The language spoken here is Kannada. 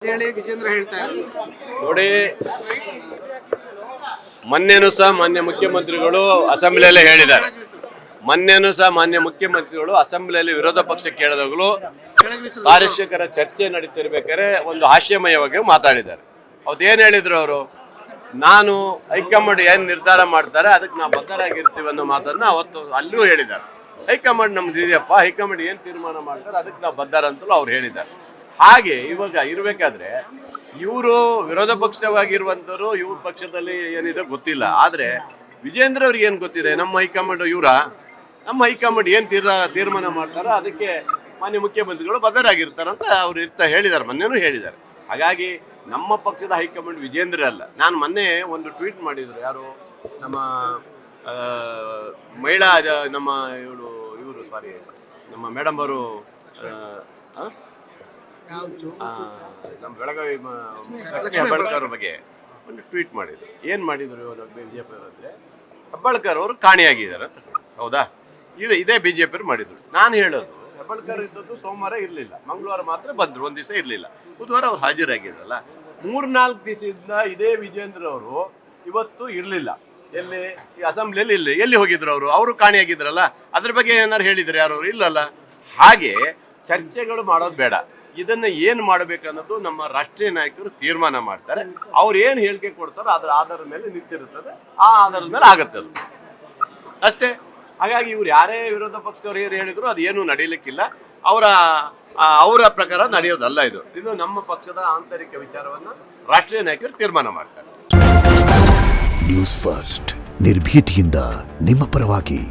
ಹೇಳಿ ವಿಜೇಂದ್ರ ಹೇಳ್ತಾರೆ. ನೋಡಿ, ಮೊನ್ನೆನೂ ಸಹ ಮಾನ್ಯ ಮುಖ್ಯಮಂತ್ರಿಗಳು ಅಸೆಂಬ್ಲಿಯಲ್ಲೇ ಹೇಳಿದ್ದಾರೆ. ಮಾನ್ಯ ಮುಖ್ಯಮಂತ್ರಿಗಳು ಅಸೆಂಬ್ಲಿಯಲ್ಲಿ ವಿರೋಧ ಪಕ್ಷ ಕೇಳಿದಾಗಲೂ ಸಾರ್ವಜನಿಕರ ಚರ್ಚೆ ನಡೀತಿರ್ಬೇಕಾದ್ರೆ ಒಂದು ಹಾಸ್ಯಮಯವಾಗಿ ಮಾತಾಡಿದ್ದಾರೆ. ಅದೇನು ಹೇಳಿದ್ರು ಅವರು? ನಾನು ಹೈಕಮಾಂಡ್ ಏನ್ ನಿರ್ಧಾರ ಮಾಡ್ತಾರೆ ಅದಕ್ಕೆ ನಾವು ಬದ್ಧರಾಗಿರ್ತೀವಿ ಅನ್ನೋ ಮಾತನ್ನ ಅವತ್ತು ಅಲ್ಲೂ ಹೇಳಿದ್ದಾರೆ. ಹೈಕಮಾಂಡ್ ನಮ್ದು ಇದೆಯಪ್ಪ, ಹೈಕಮಾಂಡ್ ಏನ್ ತೀರ್ಮಾನ ಮಾಡ್ತಾರೆ ಅದಕ್ಕೆ ನಾವು ಬದ್ಧರ ಅಂತಲೂ ಅವ್ರು ಹೇಳಿದ್ದಾರೆ. ಹಾಗೆ ಇವಾಗ ಇರ್ಬೇಕಾದ್ರೆ ಇವರು ವಿರೋಧ ಪಕ್ಷವಾಗಿರುವಂತರು ಇವ್ರ ಪಕ್ಷದಲ್ಲಿ ಏನಿದೆ ಗೊತ್ತಿಲ್ಲ. ಆದ್ರೆ ವಿಜೇಂದ್ರ ಅವ್ರಿಗೆ ಏನ್ ಗೊತ್ತಿದೆ? ನಮ್ಮ ಹೈಕಮಾಂಡ್ ನಮ್ಮ ಹೈಕಮಾಂಡ್ ಏನ್ ತೀರ್ಮಾನ ಮಾಡ್ತಾರೋ ಅದಕ್ಕೆ ಮಾನ್ಯ ಮುಖ್ಯಮಂತ್ರಿಗಳು ಬದ್ಧರಾಗಿರ್ತಾರಂತ ಅವ್ರು ಹೇಳಿದ್ದಾರೆ, ಮೊನ್ನೆನೂ ಹೇಳಿದ್ದಾರೆ. ಹಾಗಾಗಿ ನಮ್ಮ ಪಕ್ಷದ ಹೈಕಮಾಂಡ್ ವಿಜೇಂದ್ರ ಅಲ್ಲ. ನಾನು ಮೊನ್ನೆ ಒಂದು ಟ್ವೀಟ್ ಮಾಡಿದ್ರು, ಯಾರು ನಮ್ಮ ಮಹಿಳಾ ನಮ್ಮ ಇವರು ಸಾರಿ ನಮ್ಮ ಮೇಡಮ್ ಅವರು ನಮ್ಮ ಬೆಳಗಾವಿ ಹೆಬ್ಬಾಳ್ಕರ್ ಬಗ್ಗೆ ಒಂದು ಟ್ವೀಟ್ ಮಾಡಿದ್ರು. ಏನ್ ಮಾಡಿದ್ರು ಬಿಜೆಪಿ ಅಂದ್ರೆ, ಹೆಬ್ಬಾಳ್ಕರ್ ಅವರು ಕಾಣೆಯಾಗಿದ್ದಾರೆ ಅಂತ. ಹೌದಾ? ಇದೇ ಬಿಜೆಪಿ ಮಾಡಿದ್ರು. ನಾನು ಹೇಳೋದು, ಹೆಬ್ಬಾಳ್ಕರ್ ಇದ್ದದ್ದು ಸೋಮವಾರ ಇರ್ಲಿಲ್ಲ, ಮಂಗಳವಾರ ಮಾತ್ರ ಬಂದ್ರು, ಒಂದ್ ದಿವಸ ಇರ್ಲಿಲ್ಲ. ಬುಧವಾರ ಅವ್ರು ಹಾಜರಾಗಿದ್ರಲ್ಲ. 3-4 ದಿವಸದಿಂದ ಇದೇ ವಿಜೇಂದ್ರ ಅವರು ಇವತ್ತು ಇರ್ಲಿಲ್ಲ. ಎಲ್ಲಿ? ಈ ಅಸೆಂಬ್ಲಿಯಲ್ಲಿ ಎಲ್ಲಿ ಹೋಗಿದ್ರು ಅವರು ಕಾಣೆಯಾಗಿದ್ರಲ್ಲ. ಅದ್ರ ಬಗ್ಗೆ ಏನಾರು ಹೇಳಿದ್ರು ಯಾರು? ಇಲ್ಲಲ್ಲ. ಹಾಗೆ ಚರ್ಚೆಗಳು ಮಾಡೋದು ಬೇಡ. ಇದನ್ನ ಏನ್ ಮಾಡ್ಬೇಕನ್ನೋದು ನಮ್ಮ ರಾಷ್ಟ್ರೀಯ ನಾಯಕರು ತೀರ್ಮಾನ ಮಾಡ್ತಾರೆ. ಅವ್ರು ಏನ್ ಹೇಳಿಕೆ ಕೊಡ್ತಾರೋ ಅದ್ರ ಆಧಾರದ ಮೇಲೆ ನಿಂತಿರುತ್ತದೆ, ಆ ಆಧಾರದ ಮೇಲೆ ಆಗತ್ತೆ ಅದು ಅಷ್ಟೇ. ಹಾಗಾಗಿ ಇವ್ರು ಯಾರೇ ವಿರೋಧ ಪಕ್ಷದವ್ರು ಏನು ಹೇಳಿದ್ರು ಅದು ಏನು ನಡೀಲಿಕ್ಕಿಲ್ಲ. ಅವರ ಪ್ರಕಾರ ನಡೆಯೋದಲ್ಲ ಇದು ನಮ್ಮ ಪಕ್ಷದ ಆಂತರಿಕ ವಿಚಾರವನ್ನ ರಾಷ್ಟ್ರೀಯ ನಾಯಕರು ತೀರ್ಮಾನ ಮಾಡ್ತಾರೆ. ನ್ಯೂಸ್ ಫಸ್ಟ್, ನಿರ್ಭೀತಿಯಿಂದ ನಿಮ್ಮ ಪರವಾಗಿ.